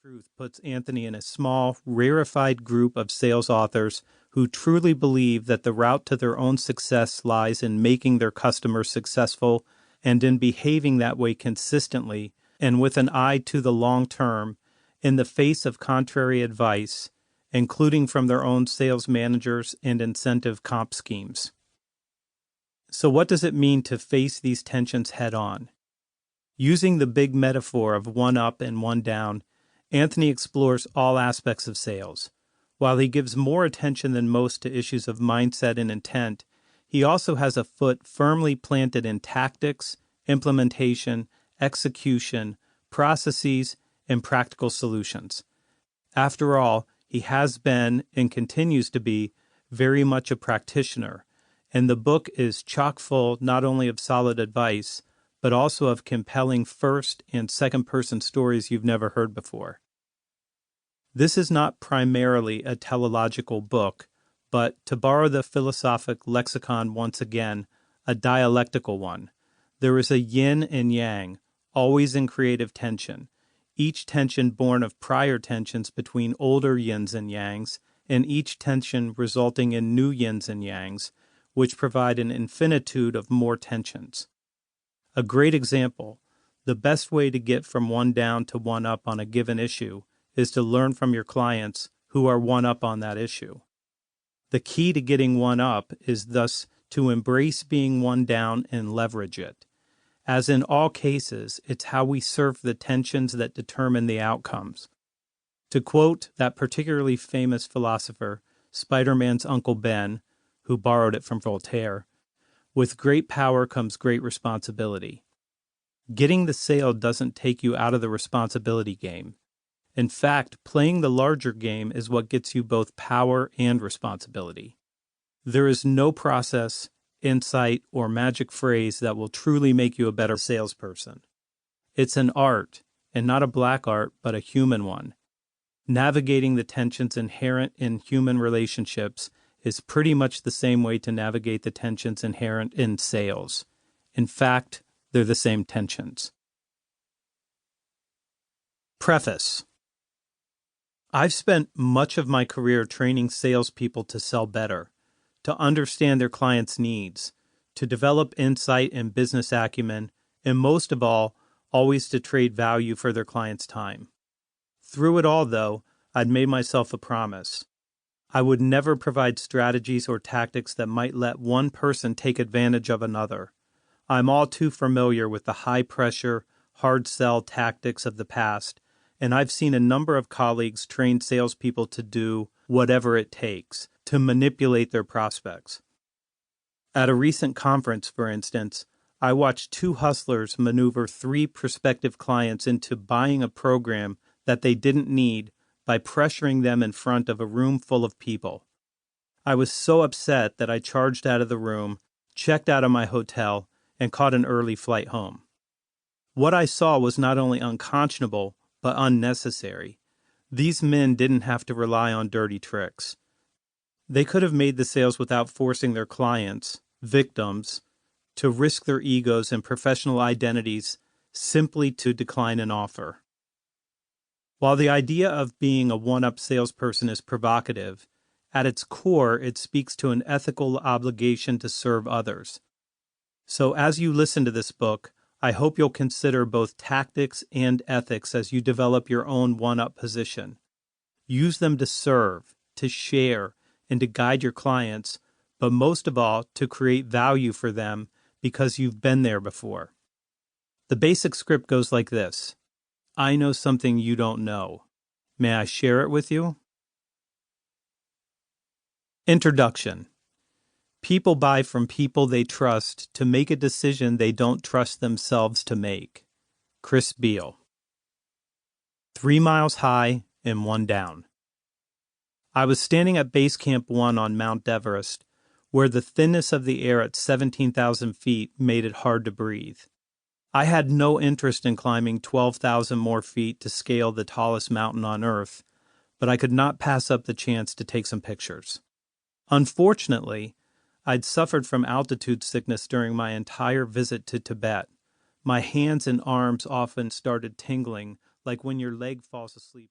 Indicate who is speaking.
Speaker 1: Truth puts Anthony in a small, rarefied group of sales authors who truly believe that the route to their own success lies in making their customers successful and in behaving that way consistently and with an eye to the long term in the face of contrary advice, including from their own sales managers and incentive comp schemes. So what does it mean to face these tensions head on? Using the big metaphor of one up and one down, Anthony explores all aspects of sales. While he gives more attention than most to issues of mindset and intent, he also has a foot firmly planted in tactics, implementation, execution, processes, and practical solutions. After all, he has been and continues to be very much a practitioner, and the book is chock full not only of solid advice, but also of compelling first and second person stories you've never heard before. This is not primarily a teleological book, but, to borrow the philosophic lexicon once again, a dialectical one. There is a yin and yang, always in creative tension, each tension born of prior tensions between older yins and yangs, and each tension resulting in new yins and yangs, which provide an infinitude of more tensions. A great example, the best way to get from one down to one up on a given issue is to learn from your clients who are one up on that issue. The key to getting one up is thus to embrace being one down and leverage it. As in all cases, it's how we surf the tensions that determine the outcomes. To quote that particularly famous philosopher, Spider-Man's Uncle Ben, who borrowed it from Voltaire, with great power comes great responsibility. Getting the sale doesn't take you out of the responsibility game. In fact, playing the larger game is what gets you both power and responsibility. There is no process, insight, or magic phrase that will truly make you a better salesperson. It's an art, and not a black art, but a human one. Navigating the tensions inherent in human relationships is pretty much the same way to navigate the tensions inherent in sales. In fact, they're the same tensions. Preface. I've spent much of my career training salespeople to sell better, to understand their clients' needs, to develop insight and business acumen, and most of all, always to trade value for their clients' time. Through it all, though, I'd made myself a promise. I would never provide strategies or tactics that might let one person take advantage of another. I'm all too familiar with the high-pressure, hard-sell tactics of the past, and I've seen a number of colleagues train salespeople to do whatever it takes to manipulate their prospects. At a recent conference, for instance, I watched two hustlers maneuver three prospective clients into buying a program that they didn't need by pressuring them in front of a room full of people. I was so upset that I charged out of the room, checked out of my hotel, and caught an early flight home. What I saw was not only unconscionable, but unnecessary. These men didn't have to rely on dirty tricks. They could have made the sales without forcing their clients, victims, to risk their egos and professional identities simply to decline an offer. While the idea of being a one-up salesperson is provocative, at its core it speaks to an ethical obligation to serve others. So as you listen to this book, I hope you'll consider both tactics and ethics as you develop your own one-up position. Use them to serve, to share, and to guide your clients, but most of all, to create value for them because you've been there before. The basic script goes like this. I know something you don't know. May I share it with you? Introduction. People buy from people they trust to make a decision they don't trust themselves to make. Chris Beall. 3 miles high and 1 down. I was standing at Base Camp 1 on Mount Everest, where the thinness of the air at 17,000 feet made it hard to breathe. I had no interest in climbing 12,000 more feet to scale the tallest mountain on Earth, but I could not pass up the chance to take some pictures. Unfortunately, I'd suffered from altitude sickness during my entire visit to Tibet. My hands and arms often started tingling like when your leg falls asleep.